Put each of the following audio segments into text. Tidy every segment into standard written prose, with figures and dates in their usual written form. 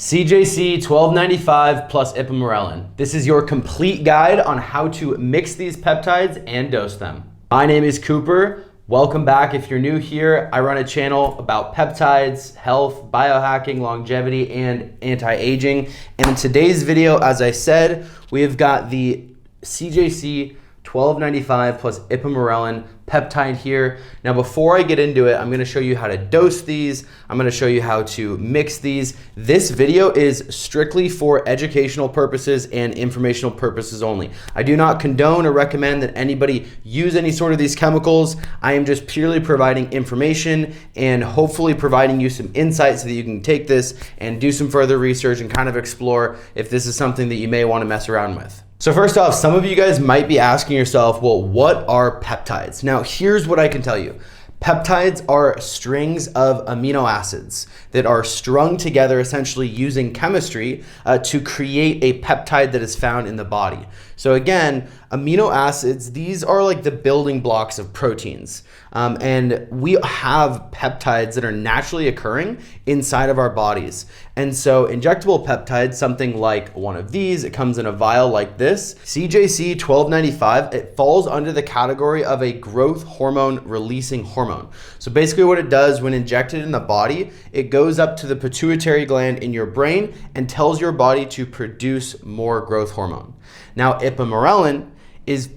CJC1295 plus Ipamorelin. This is your complete guide on how to mix these peptides and dose them. My name is Cooper. Welcome back. If you're new here, I run a channel about peptides, health, biohacking, longevity, and anti-aging. And in today's video, as I said, we've got the CJC1295 plus Ipamorelin peptide here. Now, before I get into it, I'm gonna show you how to dose these. I'm gonna show you how to mix these. This video is strictly for educational purposes and informational purposes only. I do not condone or recommend that anybody use any sort of these chemicals. I am just purely providing information and hopefully providing you some insight so that you can take this and do some further research and kind of explore if this is something that you may wanna mess around with. So first off, some of you guys might be asking yourself, well, what are peptides? Now, here's what I can tell you. Peptides are strings of amino acids that are strung together essentially using chemistry to create a peptide that is found in the body. So again, amino acids, these are like the building blocks of proteins. And we have peptides that are naturally occurring inside of our bodies. And so injectable peptides, something like one of these, it comes in a vial like this, CJC1295, it falls under the category of a growth hormone releasing hormone. So basically what it does when injected in the body, it goes up to the pituitary gland in your brain and tells your body to produce more growth hormone. Now, Ipamorelin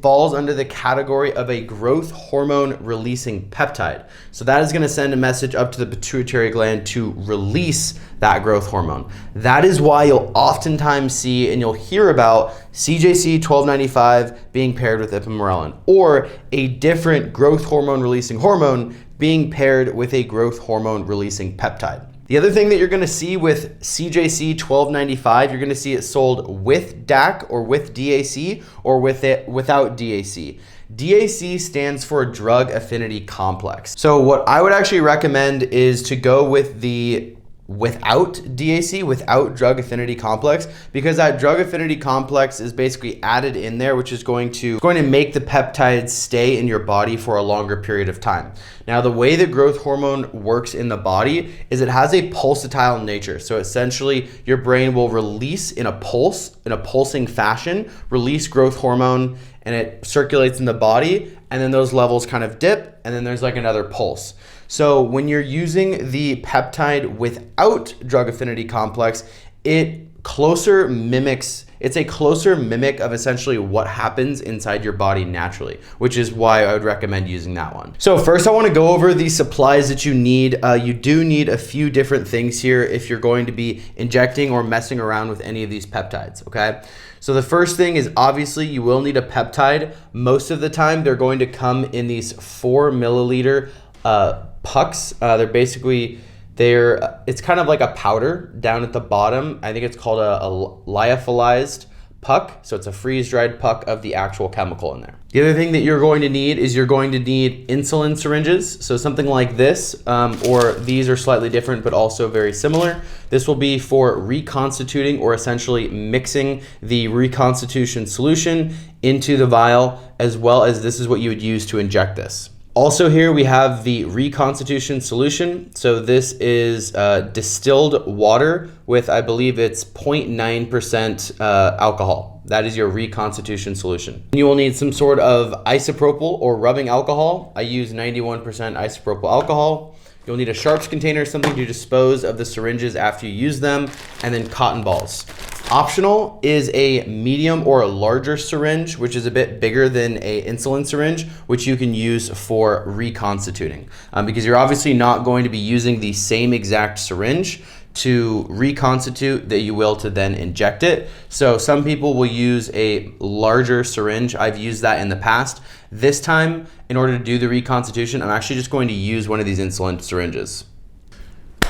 falls under the category of a growth hormone releasing peptide. So that is going to send a message up to the pituitary gland to release that growth hormone. That is why you'll oftentimes see and you'll hear about CJC1295 being paired with Ipamorelin, or a different growth hormone releasing hormone being paired with a growth hormone releasing peptide. The other thing that you're gonna see with CJC1295, you're gonna see it sold with DAC or with DAC or without DAC. DAC stands for drug affinity complex. So what I would actually recommend is to go with the without DAC, without drug affinity complex, because that drug affinity complex is basically added in there, which is going to make the peptides stay in your body for a longer period of time. Now, the way that growth hormone works in the body is it has a pulsatile nature. So essentially your brain will release in a pulsing fashion, release growth hormone, and it circulates in the body, and then those levels kind of dip, and then there's like another pulse. So when you're using the peptide without drug affinity complex, it's a closer mimic of essentially what happens inside your body naturally, which is why I would recommend using that one. So first I want to go over the supplies that you need. You do need a few different things here if you're going to be injecting or messing around with any of these peptides, okay? So the first thing is obviously you will need a peptide. Most of the time they're going to come in these 4 milliliter pucks. It's kind of like a powder down at the bottom. I think it's called a lyophilized puck. So it's a freeze-dried puck of the actual chemical in there. The other thing that you're going to need is you're going to need insulin syringes. So something like this, or these are slightly different, but also very similar. This will be for reconstituting or essentially mixing the reconstitution solution into the vial, as well as this is what you would use to inject this. Also here we have the reconstitution solution. So this is distilled water with, I believe it's 0.9% alcohol. That is your reconstitution solution. You will need some sort of isopropyl or rubbing alcohol. I use 91% isopropyl alcohol. You'll need a sharps container, something to dispose of the syringes after you use them, and then cotton balls. Optional is a medium or a larger syringe, which is a bit bigger than an insulin syringe, which you can use for reconstituting. Because you're obviously not going to be using the same exact syringe to reconstitute that you will to then inject it. So some people will use a larger syringe. I've used that in the past. This time, in order to do the reconstitution, I'm actually just going to use one of these insulin syringes.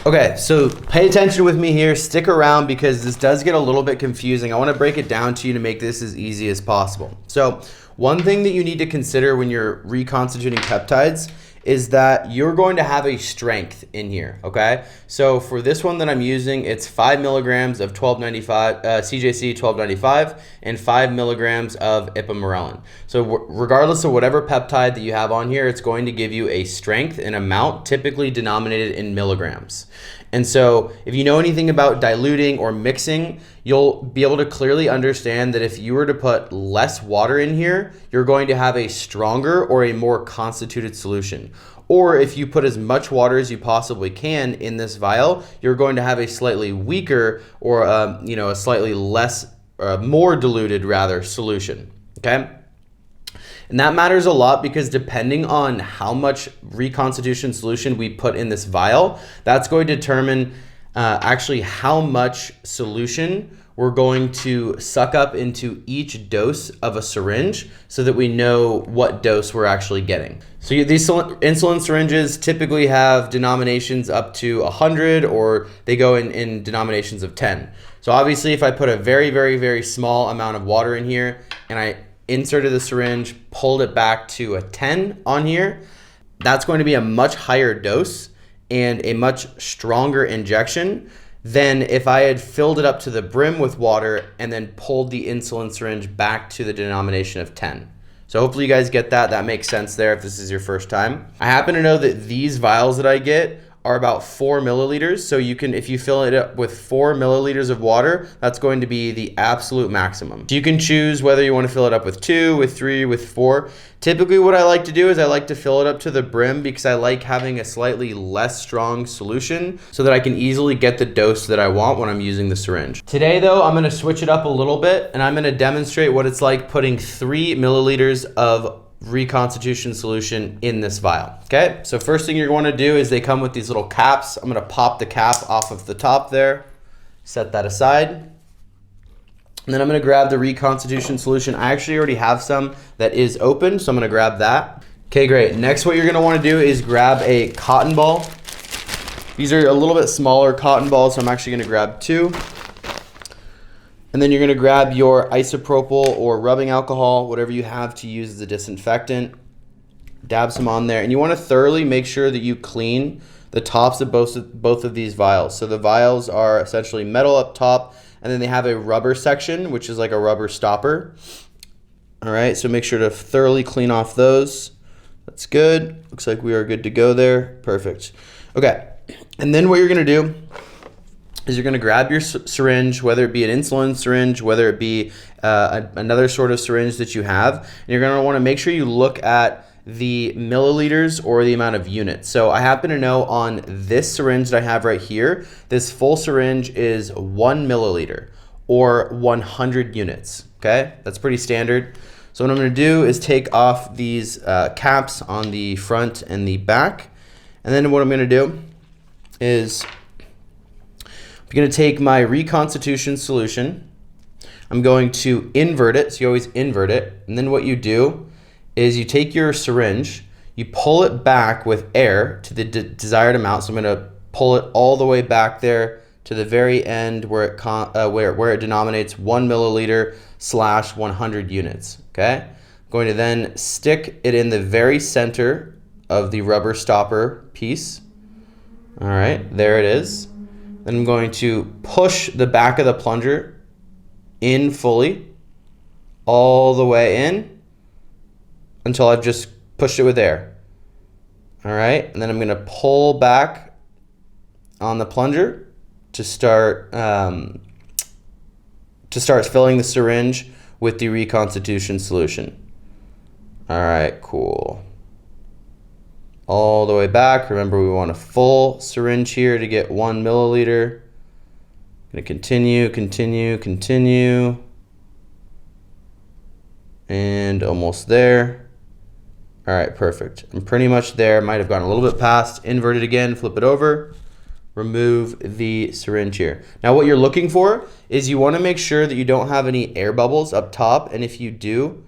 Okay, so pay attention with me here, stick around because this does get a little bit confusing. I wanna break it down to you to make this as easy as possible. So one thing that you need to consider when you're reconstituting peptides is that you're going to have a strength in here, okay? So for this one that I'm using, it's 5 milligrams of CJC1295 and 5 milligrams of Ipamorelin. So regardless of whatever peptide that you have on here, it's going to give you a strength, an amount typically denominated in milligrams. And so if you know anything about diluting or mixing, you'll be able to clearly understand that if you were to put less water in here, you're going to have a stronger or a more constituted solution. Or if you put as much water as you possibly can in this vial, you're going to have a slightly weaker or a slightly less, more diluted rather, solution, okay? And that matters a lot because depending on how much reconstitution solution we put in this vial, that's going to determine actually how much solution we're going to suck up into each dose of a syringe so that we know what dose we're actually getting. So these insulin syringes typically have denominations up to 100, or they go in denominations of 10. So obviously if I put a very, very, very small amount of water in here and I inserted the syringe, pulled it back to a 10 on here, that's going to be a much higher dose and a much stronger injection than if I had filled it up to the brim with water and then pulled the insulin syringe back to the denomination of 10. So hopefully you guys get that. That makes sense there if this is your first time. I happen to know that these vials that I get are about 4 milliliters. So you can, if you fill it up with 4 milliliters of water, that's going to be the absolute maximum. So you can choose whether you want to fill it up with 2, with 3, with 4. Typically what I like to do is I like to fill it up to the brim because I like having a slightly less strong solution so that I can easily get the dose that I want when I'm using the syringe. Today though, I'm gonna switch it up a little bit and I'm gonna demonstrate what it's like putting 3 milliliters of reconstitution solution in this vial. Okay, so first thing you're going to do is they come with these little caps. I'm going to pop the cap off of the top there, set that aside, and then I'm going to grab the reconstitution solution. I actually already have some that is open, so I'm going to grab that. Okay, great. Next, what you're going to want to do is grab a cotton ball. These are a little bit smaller cotton balls, so I'm actually going to grab 2. And then you're going to grab your isopropyl or rubbing alcohol, whatever you have to use as a disinfectant. Dab some on there. And you want to thoroughly make sure that you clean the tops of both of these vials. So the vials are essentially metal up top, and then they have a rubber section, which is like a rubber stopper. All right, so make sure to thoroughly clean off those. That's good. Looks like we are good to go there. Perfect. Okay, and then what you're going to do is you're going to grab your syringe, whether it be an insulin syringe, whether it be another sort of syringe that you have, and you're going to want to make sure you look at the milliliters or the amount of units. So I happen to know on this syringe that I have right here, this full syringe is 1 milliliter or 100 units. Okay, that's pretty standard. So what I'm going to do is take off these caps on the front and the back, and then what I'm going to do is I'm going to take my reconstitution solution. I'm going to invert it, so you always invert it, and then what you do is you take your syringe, you pull it back with air to the desired amount. So I'm going to pull it all the way back there to the very end where it denominates 1 milliliter / 100 units. Okay, I'm going to then stick it in the very center of the rubber stopper piece. All right, there it is. Then I'm going to push the back of the plunger in fully, all the way in, until I've just pushed it with air. All right, and then I'm going to pull back on the plunger to start filling the syringe with the reconstitution solution. All right, cool. All the way back. Remember, we want a full syringe here to get 1 milliliter. I'm going to continue, and almost there. All right, perfect. I'm pretty much there. Might have gone a little bit past. Invert it again, flip it over, remove the syringe here. Now what you're looking for is you want to make sure that you don't have any air bubbles up top, and if you do,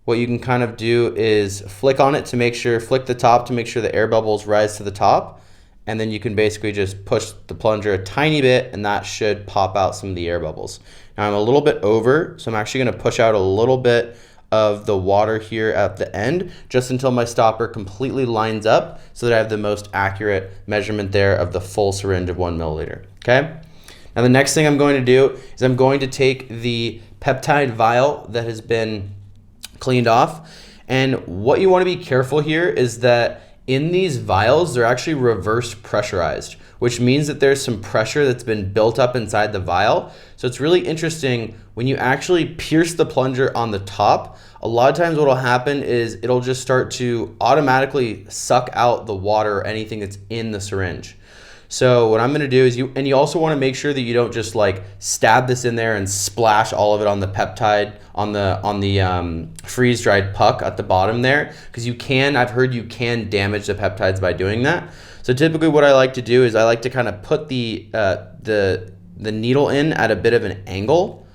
what you can kind of do is flick on it to make sure, flick the top to make sure the air bubbles rise to the top, and then you can basically just push the plunger a tiny bit and that should pop out some of the air bubbles. Now I'm a little bit over, so I'm actually going to push out a little bit of the water here at the end just until my stopper completely lines up so that I have the most accurate measurement there of the full syringe of 1 milliliter. Okay? Now the next thing I'm going to do is I'm going to take the peptide vial that has been cleaned off, and what you want to be careful here is that in these vials, they're actually reverse pressurized, which means that there's some pressure that's been built up inside the vial. So it's really interesting when you actually pierce the plunger on the top. A lot of times what will happen is it'll just start to automatically suck out the water or anything that's in the syringe. So what I'm gonna do is you also wanna make sure that you don't just like stab this in there and splash all of it on the peptide, on the freeze-dried puck at the bottom there, because I've heard you can damage the peptides by doing that. So typically what I like to do is I like to kind of put the needle in at a bit of an angle,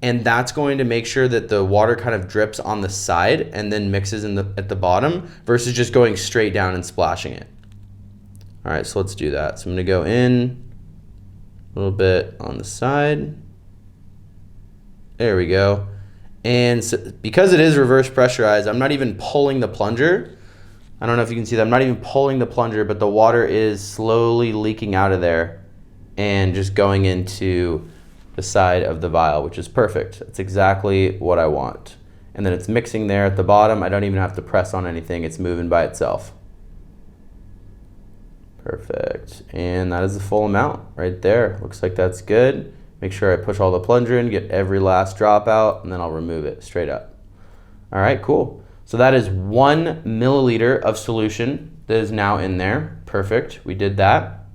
and that's going to make sure that the water kind of drips on the side and then mixes at the bottom versus just going straight down and splashing it. All right, so let's do that. So I'm gonna go in a little bit on the side. There we go. And so, because it is reverse pressurized, I'm not even pulling the plunger. I don't know if you can see that. I'm not even pulling the plunger, but the water is slowly leaking out of there and just going into the side of the vial, which is perfect. That's exactly what I want. And then it's mixing there at the bottom. I don't even have to press on anything. It's moving by itself. Perfect. And that is the full amount right there. Looks like that's good. Make sure I push all the plunger in, get every last drop out, and then I'll remove it straight up. All right, cool. So that is 1 milliliter of solution that is now in there. Perfect. We did that.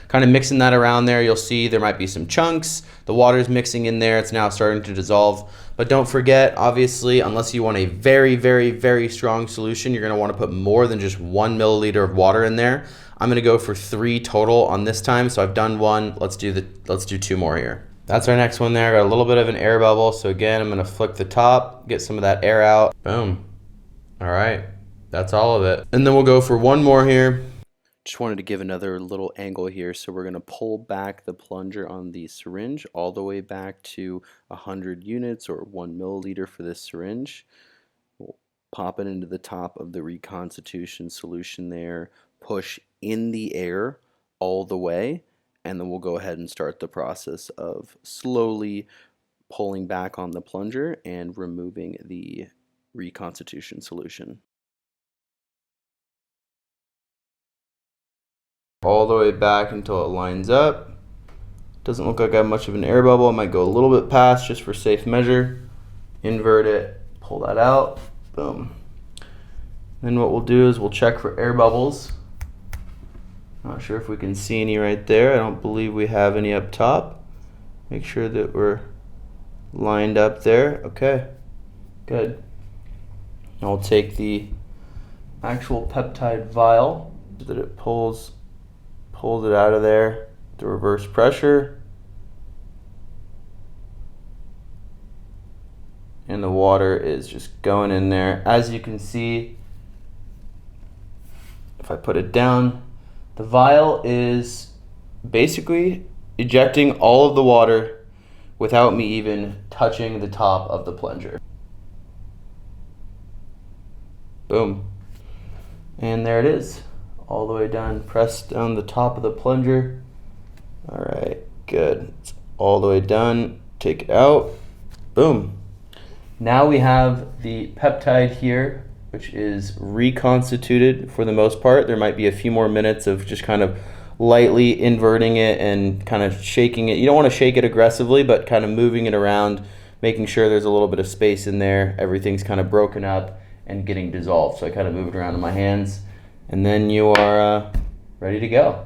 Kind of mixing that around there, you'll see there might be some chunks. The water's mixing in there. It's now starting to dissolve. But don't forget, obviously, unless you want a very, very, very strong solution, you're gonna wanna put more than just 1 milliliter of water in there. I'm gonna go for 3 total on this time. So I've done 1, let's do 2 more here. That's our next one there. Got a little bit of an air bubble. So again, I'm gonna flick the top, get some of that air out. Boom. All right, that's all of it. And then we'll go for 1 more here. Just wanted to give another little angle here. So we're gonna pull back the plunger on the syringe all the way back to 100 units or 1 milliliter for this syringe. We'll pop it into the top of the reconstitution solution there, push in the air all the way, and then we'll go ahead and start the process of slowly pulling back on the plunger and removing the reconstitution solution. All the way back until it lines up. Doesn't look like I have much of an air bubble. I might go a little bit past just for safe measure. Invert it, pull that out, boom. Then what we'll do is we'll check for air bubbles. Not sure if we can see any right there. I don't believe we have any up top. Make sure that we're lined up there. Okay, good. Now we'll take the actual peptide vial so that it pulls it out of there, the reverse pressure. And the water is just going in there. As you can see, if I put it down, the vial is basically ejecting all of the water without me even touching the top of the plunger. Boom. And there it is, all the way done. Press down the top of the plunger. All right, good. It's all the way done. Take it out. Boom. Now we have the peptide here, which is reconstituted for the most part. There might be a few more minutes of just kind of lightly inverting it and kind of shaking it. You don't want to shake it aggressively, but kind of moving it around, making sure there's a little bit of space in there. Everything's kind of broken up and getting dissolved. So I kind of move it around in my hands, and then you are ready to go.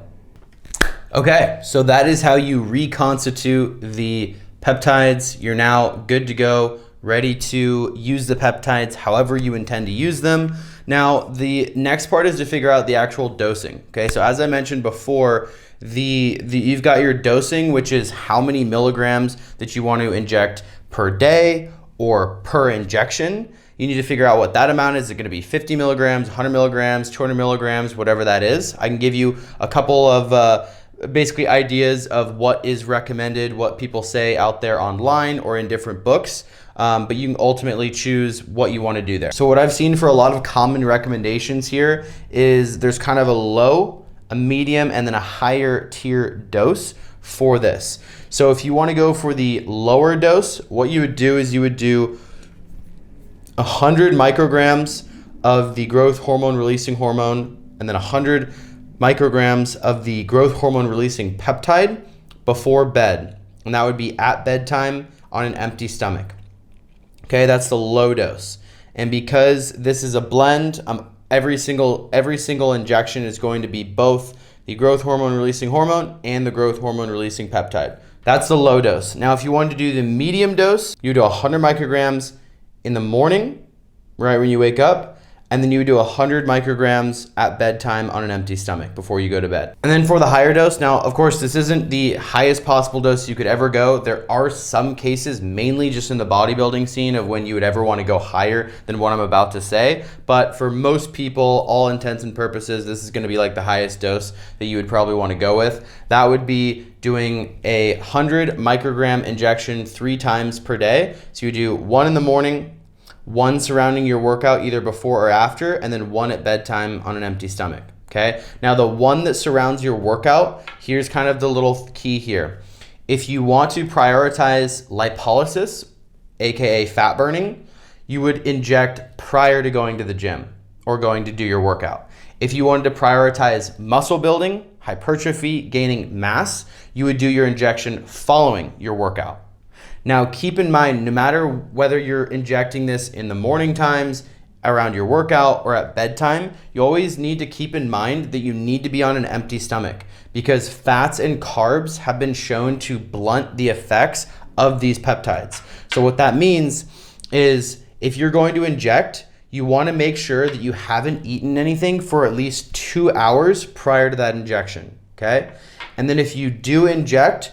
Okay, so that is how you reconstitute the peptides. You're now good to go, ready to use the peptides however you intend to use them. Now, the next part is to figure out the actual dosing. Okay, so as I mentioned before, you've got your dosing, which is how many milligrams that you want to inject per day or per injection. You need to figure out what that amount is. Is it going to be 50 milligrams, 100 milligrams, 200 milligrams, whatever that is. I can give you a couple of basically ideas of what is recommended, what people say out there online or in different books. But you can ultimately choose what you want to do there. So what I've seen for a lot of common recommendations here is there's kind of a low, a medium, and then a higher tier dose for this. So if you want to go for the lower dose, what you would do is you would do 100 micrograms of the growth hormone releasing hormone and then 100 micrograms of the growth hormone releasing peptide before bed. And that would be at bedtime on an empty stomach. Okay, that's the low dose. And because this is a blend, every single injection is going to be both the growth hormone releasing hormone and the growth hormone releasing peptide. That's the low dose. Now, if you wanted to do the medium dose, you do 100 micrograms in the morning, right when you wake up, and then you would do 100 micrograms at bedtime on an empty stomach before you go to bed. And then for the higher dose, now, of course, this isn't the highest possible dose you could ever go. There are some cases, mainly just in the bodybuilding scene, of when you would ever want to go higher than what I'm about to say. But for most people, all intents and purposes, this is going to be like the highest dose that you would probably want to go with. That would be doing a 100 microgram injection 3 times per day. So you do 1 in the morning, 1 surrounding your workout either before or after, and then 1 at bedtime on an empty stomach, okay? Now the 1 that surrounds your workout, here's kind of the little key here. If you want to prioritize lipolysis, AKA fat burning, you would inject prior to going to the gym or going to do your workout. If you wanted to prioritize muscle building, hypertrophy, gaining mass, you would do your injection following your workout. Now, keep in mind, no matter whether you're injecting this in the morning times, around your workout, or at bedtime, you always need to keep in mind that you need to be on an empty stomach, because fats and carbs have been shown to blunt the effects of these peptides. So what that means is if you're going to inject, you want to make sure that you haven't eaten anything for at least 2 hours prior to that injection, okay? And then if you do inject,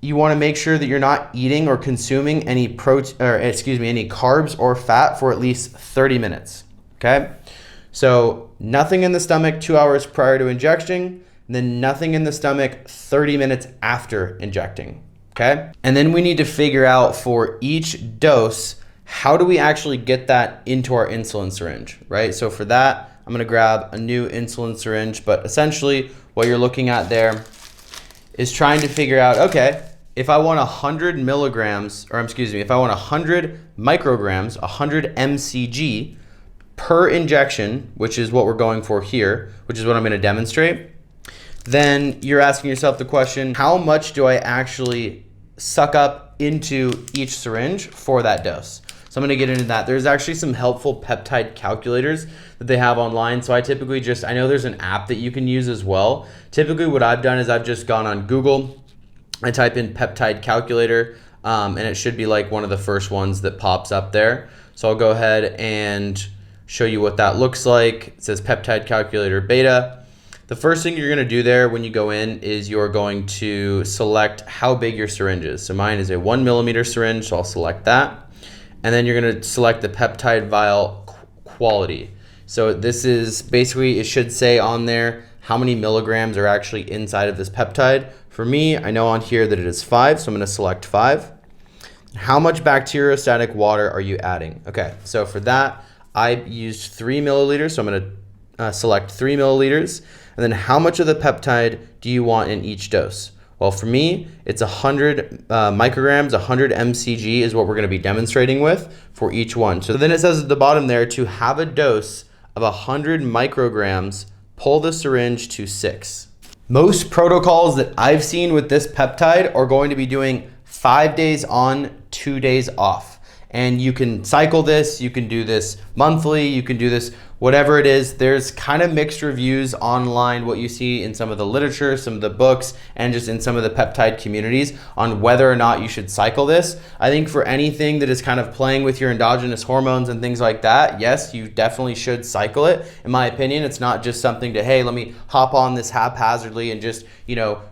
you want to make sure that you're not eating or consuming any any carbs or fat for at least 30 minutes, okay? So nothing in the stomach 2 hours prior to injecting, then nothing in the stomach 30 minutes after injecting, okay? And then we need to figure out for each dose, how do we actually get that into our insulin syringe, right? So for that, I'm gonna grab a new insulin syringe, but essentially what you're looking at there is trying to figure out, okay, if I want 100 milligrams, or excuse me, if I want 100 micrograms, 100 mcg per injection, which is what we're going for here, which is what I'm gonna demonstrate, then you're asking yourself the question, how much do I actually suck up into each syringe for that dose? So I'm gonna get into that. There's actually some helpful peptide calculators that they have online. So I typically I know there's an app that you can use as well. Typically what I've done is I've just gone on Google, I type in peptide calculator, and it should be like one of the first ones that pops up there. So I'll go ahead and show you what that looks like. It says peptide calculator beta. The first thing you're gonna do there when you go in is you're going to select how big your syringe is. So mine is a 1 millimeter syringe, so I'll select that. And then you're gonna select the peptide vial quality. So this is basically, it should say on there how many milligrams are actually inside of this peptide. For me, I know on here that it is 5, so I'm gonna select 5. How much bacteriostatic water are you adding? Okay, so for that, I used 3 milliliters, so I'm gonna select 3 milliliters. And then how much of the peptide do you want in each dose? Well, for me, it's 100 micrograms, 100 mcg is what we're gonna be demonstrating with for each one. So then it says at the bottom there, to have a dose of 100 micrograms, pull the syringe to 6. Most protocols that I've seen with this peptide are going to be doing 5 days on, 2 days off. And you can cycle this, you can do this monthly, you can do this whatever it is. There's kind of mixed reviews online, what you see in some of the literature, some of the books, and just in some of the peptide communities on whether or not you should cycle this. I think for anything that is kind of playing with your endogenous hormones and things like that, yes, you definitely should cycle it. In my opinion, it's not just something to, hey, let me hop on this haphazardly and just,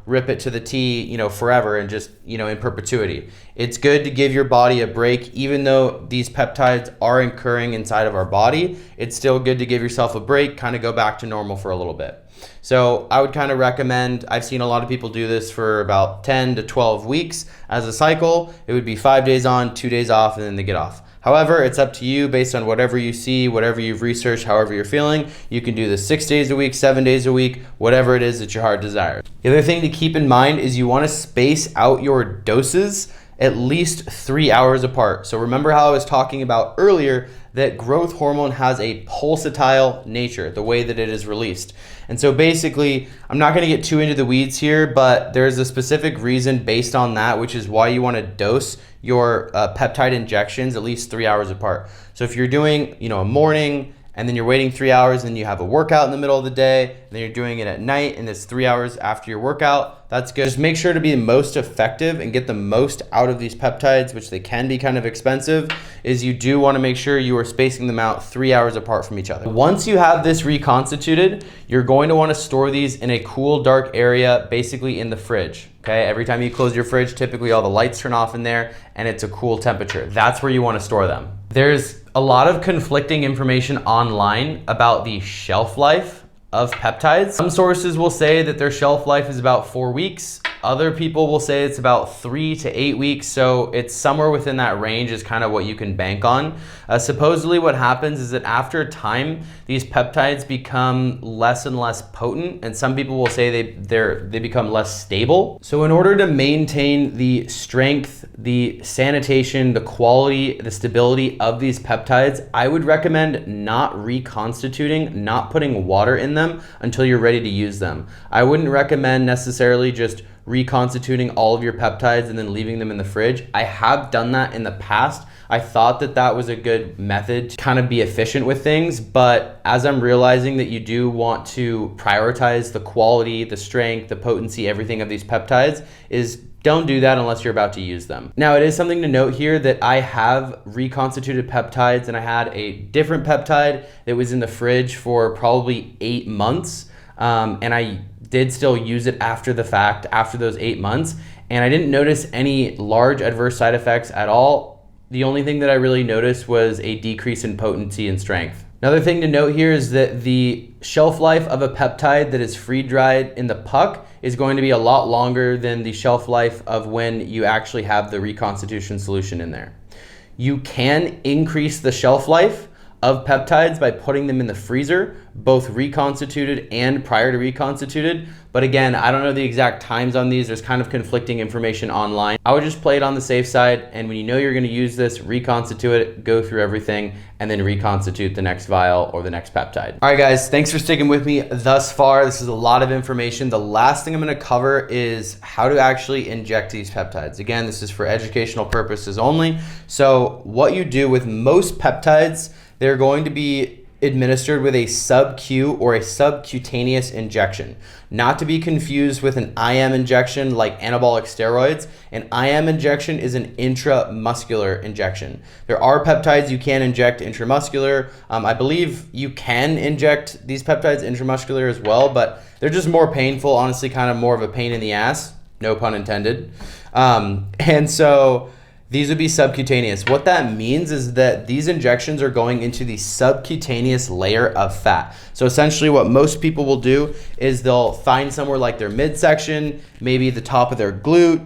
rip it to the T, forever and just, in perpetuity. It's good to give your body a break. Even though these peptides are occurring inside of our body, it's still good to give yourself a break, kind of go back to normal for a little bit. So I would kind of recommend, I've seen a lot of people do this for about 10 to 12 weeks as a cycle. It would be 5 days on, 2 days off, and then they get off. However, it's up to you based on whatever you see, whatever you've researched, however you're feeling. You can do this 6 days a week, 7 days a week, whatever it is that your heart desires. The other thing to keep in mind is you want to space out your doses at least 3 hours apart. So remember how I was talking about earlier that growth hormone has a pulsatile nature, the way that it is released. And so basically, I'm not gonna get too into the weeds here, but there's a specific reason based on that, which is why you wanna dose your peptide injections at least 3 hours apart. So if you're doing, a morning, and then you're waiting 3 hours and you have a workout in the middle of the day, and then you're doing it at night and it's 3 hours after your workout, that's good. Just make sure to be the most effective and get the most out of these peptides, which they can be kind of expensive, is you do want to make sure you are spacing them out 3 hours apart from each other. Once you have this reconstituted, you're going to want to store these in a cool, dark area, basically in the fridge. Okay, every time you close your fridge, typically all the lights turn off in there and it's a cool temperature. That's where you want to store them. There's a lot of conflicting information online about the shelf life of peptides. Some sources will say that their shelf life is about 4 weeks. Other people will say it's about 3 to 8 weeks. So it's somewhere within that range is kind of what you can bank on. Supposedly what happens is that after time, these peptides become less and less potent. And some people will say they become less stable. So in order to maintain the strength, the sanitation, the quality, the stability of these peptides, I would recommend not reconstituting, not putting water in them until you're ready to use them. I wouldn't recommend necessarily just reconstituting all of your peptides and then leaving them in the fridge. I have done that in the past. I thought that that was a good method to kind of be efficient with things, but as I'm realizing that you do want to prioritize the quality, the strength, the potency, everything of these peptides, is don't do that unless you're about to use them. Now, it is something to note here that I have reconstituted peptides, and I had a different peptide that was in the fridge for probably 8 months, and I did still use it after the fact, after those 8 months, and I didn't notice any large adverse side effects at all. The only thing that I really noticed was a decrease in potency and strength. Another thing to note here is that the shelf life of a peptide that is freeze-dried in the puck is going to be a lot longer than the shelf life of when you actually have the reconstitution solution in there. You can increase the shelf life of peptides by putting them in the freezer, both reconstituted and prior to reconstituted. But again, I don't know the exact times on these. There's kind of conflicting information online. I would just play it on the safe side. And when you know you're gonna use this, reconstitute it, go through everything, and then reconstitute the next vial or the next peptide. All right, guys, thanks for sticking with me thus far. This is a lot of information. The last thing I'm gonna cover is how to actually inject these peptides. Again, this is for educational purposes only. So what you do with most peptides, they're going to be administered with a sub-Q or a subcutaneous injection. Not to be confused with an IM injection like anabolic steroids. An IM injection is an intramuscular injection. There are peptides you can inject intramuscular. I believe you can inject these peptides intramuscular as well, but they're just more painful, honestly, kind of more of a pain in the ass, no pun intended. And so these would be subcutaneous. What that means is that these injections are going into the subcutaneous layer of fat. So essentially what most people will do is they'll find somewhere like their midsection, maybe the top of their glute,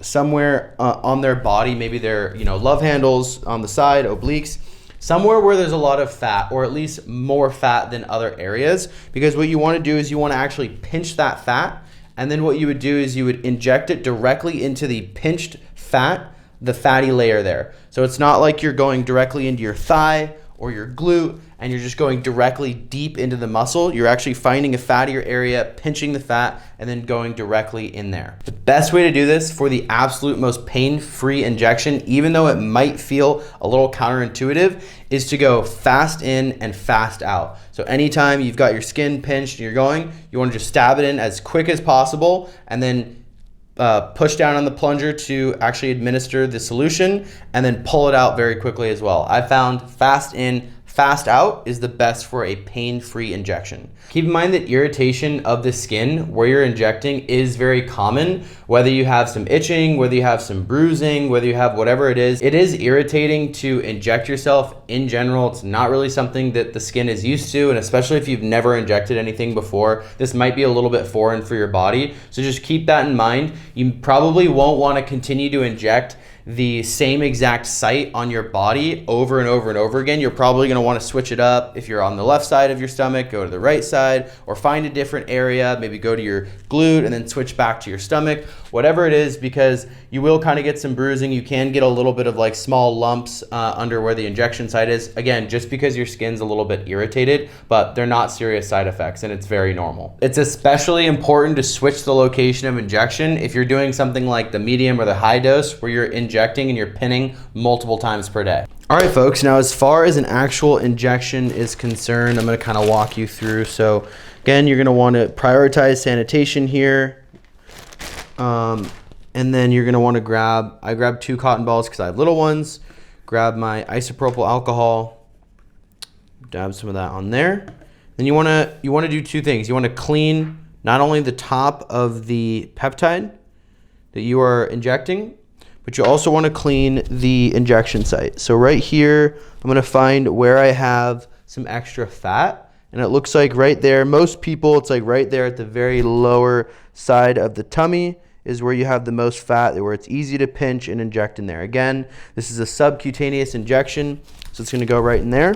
somewhere on their body, maybe their love handles on the side, obliques, somewhere where there's a lot of fat, or at least more fat than other areas. Because what you want to do is you want to actually pinch that fat, and then what you would do is you would inject it directly into the pinched fat, the fatty layer there. So it's not like you're going directly into your thigh or your glute and you're just going directly deep into the muscle. You're actually finding a fattier area, pinching the fat, and then going directly in there. The best way to do this for the absolute most pain-free injection, even though it might feel a little counterintuitive, is to go fast in and fast out. So anytime you've got your skin pinched and you're going, you want to just stab it in as quick as possible, and then push down on the plunger to actually administer the solution, and then pull it out very quickly as well. I found fast in, fast out is the best for a pain-free injection. Keep in mind that irritation of the skin where you're injecting is very common. Whether you have some itching, whether you have some bruising, whether you have whatever it is irritating to inject yourself in general. It's not really something that the skin is used to, and especially if you've never injected anything before, this might be a little bit foreign for your body. So just keep that in mind. You probably won't want to continue to inject the same exact site on your body over and over and over again. You're probably going to want to switch it up. If you're on the left side of your stomach, go to the right side, or find a different area, maybe go to your glute and then switch back to your stomach, whatever it is, because you will kind of get some bruising. You can get a little bit of like small lumps under where the injection site is. Again, just because your skin's a little bit irritated, but they're not serious side effects and it's very normal. It's especially important to switch the location of injection if you're doing something like the medium or the high dose where you're injecting and you're pinning multiple times per day. All right, folks, now as far as an actual injection is concerned, I'm gonna kind of walk you through. So again, you're gonna wanna prioritize sanitation here. And then you're gonna wanna I grab 2 cotton balls because I have little ones. Grab my isopropyl alcohol, dab some of that on there. Then you wanna do 2 things. You wanna clean not only the top of the peptide that you are injecting, but you also want to clean the injection site. So right here, I'm going to find where I have some extra fat, and it looks like right there, most people, it's like right there at the very lower side of the tummy is where you have the most fat, where it's easy to pinch and inject in there. Again, this is a subcutaneous injection, so it's going to go right in there.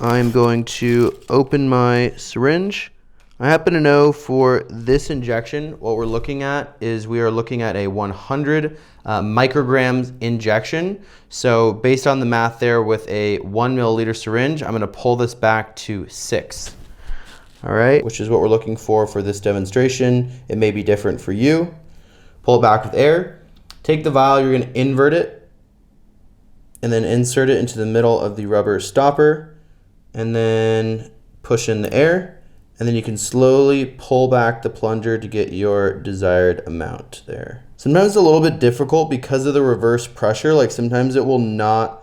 I'm going to open my syringe. I happen to know for this injection, what we're looking at is we are looking at a 100 micrograms injection. So based on the math there with a 1 milliliter syringe, I'm gonna pull this back to 6. All right, which is what we're looking for this demonstration. It may be different for you. Pull it back with air. Take the vial, you're gonna invert it, and then insert it into the middle of the rubber stopper, and then push in the air. And then you can slowly pull back the plunger to get your desired amount there. Sometimes it's a little bit difficult because of the reverse pressure. Like sometimes it will not,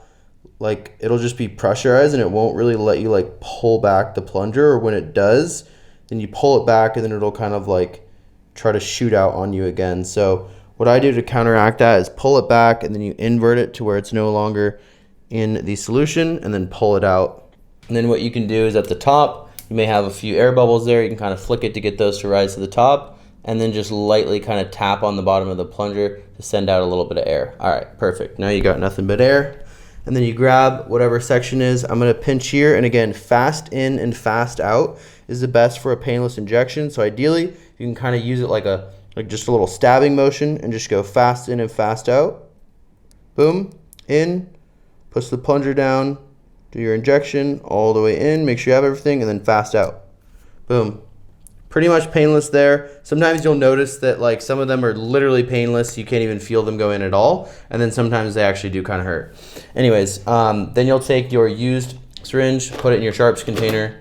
like it'll just be pressurized and it won't really let you like pull back the plunger, or when it does, then you pull it back and then it'll kind of like try to shoot out on you again. So what I do to counteract that is pull it back and then you invert it to where it's no longer in the solution and then pull it out. And then what you can do is at the top, you may have a few air bubbles there. You can kind of flick it to get those to rise to the top, and then just lightly kind of tap on the bottom of the plunger to send out a little bit of air. All right, perfect. Now you got nothing but air. And then you grab whatever section is. I'm gonna pinch here, and again, fast in and fast out is the best for a painless injection. So ideally, you can kind of use it like just a little stabbing motion and just go fast in and fast out. Boom, in, push the plunger down, do your injection all the way in, make sure you have everything, and then fast out. Boom. Pretty much painless there. Sometimes you'll notice that like some of them are literally painless, you can't even feel them go in at all, and then sometimes they actually do kind of hurt. Anyways, then you'll take your used syringe, put it in your sharps container,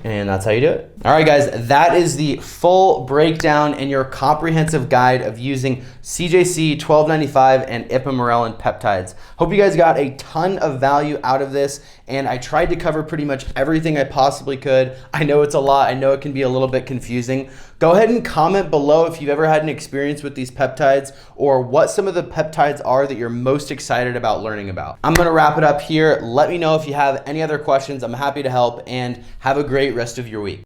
and that's how you do it. All right, guys, that is the full breakdown and your comprehensive guide of using CJC1295 and Ipamorelin peptides. Hope you guys got a ton of value out of this, and I tried to cover pretty much everything I possibly could. I know it's a lot. I know it can be a little bit confusing. Go ahead and comment below if you've ever had an experience with these peptides or what some of the peptides are that you're most excited about learning about. I'm gonna wrap it up here. Let me know if you have any other questions. I'm happy to help, and have a great rest of your week.